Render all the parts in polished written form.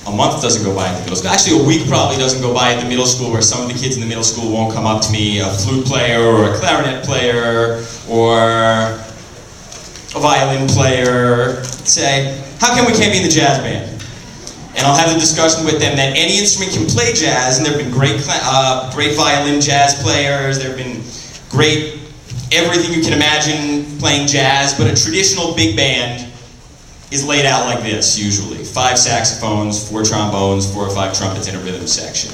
a month doesn't go by at the middle school. Actually, a week probably doesn't go by at the middle school where some of the kids in the middle school won't come up to me, a flute player or a clarinet player or a violin player, say, how come we can't be in the jazz band? And I'll have the discussion with them that any instrument can play jazz, and there have been great violin jazz players, there have been great everything you can imagine playing jazz, but a traditional big band is laid out like this, usually. 5 saxophones, 4 trombones, 4 or 5 trumpets, and a rhythm section.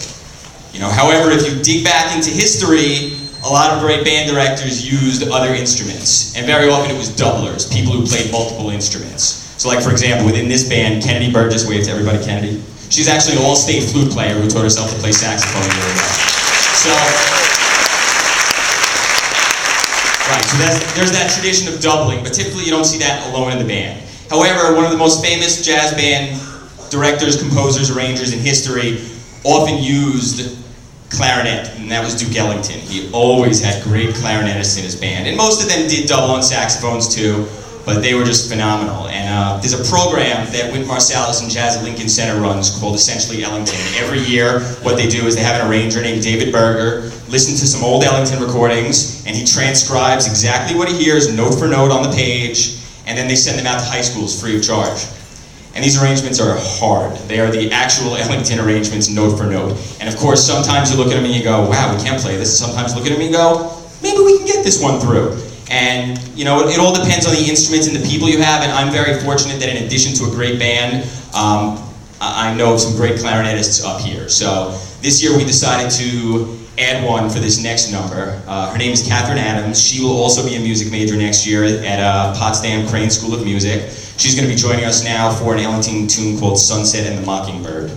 You know, however, if you dig back into history, a lot of great band directors used other instruments, and very often it was doublers, people who played multiple instruments. So like, for example, within this band, Kennedy Burgess, wave to everybody, Kennedy. She's actually an all-state flute player who taught herself to play saxophone really well. So there's that tradition of doubling, but typically you don't see that alone in the band. However, one of the most famous jazz band directors, composers, arrangers in history often used clarinet, and that was Duke Ellington. He always had great clarinetists in his band, and most of them did double on saxophones too, but they were just phenomenal. And there's a program that Wynton Marsalis and Jazz at Lincoln Center runs called Essentially Ellington. Every year, what they do is they have an arranger named David Berger listen to some old Ellington recordings, and he transcribes exactly what he hears, note for note on the page, and then they send them out to high schools free of charge. And these arrangements are hard. They are the actual Ellington arrangements, note for note. And of course, sometimes you look at them and you go, wow, we can't play this. Sometimes you look at them and you go, maybe we can get this one through. And you know, it all depends on the instruments and the people you have, and I'm very fortunate that in addition to a great band, I know of some great clarinetists up here. So this year we decided to add one for this next number. Her name is Catherine Adams. She will also be a music major next year at Potsdam Crane School of Music. She's going to be joining us now for an Ellington tune called Sunset and the Mockingbird.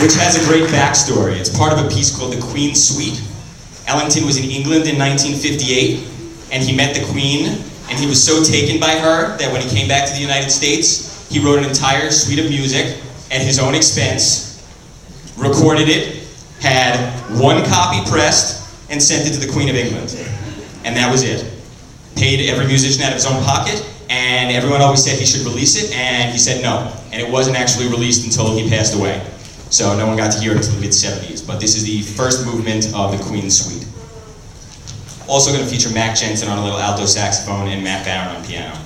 Which has a great backstory. It's part of a piece called the Queen's Suite. Ellington was in England in 1958, and he met the Queen, and he was so taken by her that when he came back to the United States, he wrote an entire suite of music at his own expense, recorded it, had 1 copy pressed, and sent it to the Queen of England. And that was it. Paid every musician out of his own pocket, and everyone always said he should release it, and he said no. And it wasn't actually released until he passed away. So no one got to hear it until the mid-70s, but this is the first movement of the Queen's Suite. Also going to feature Mac Jensen on a little alto saxophone and Matt Barron on piano.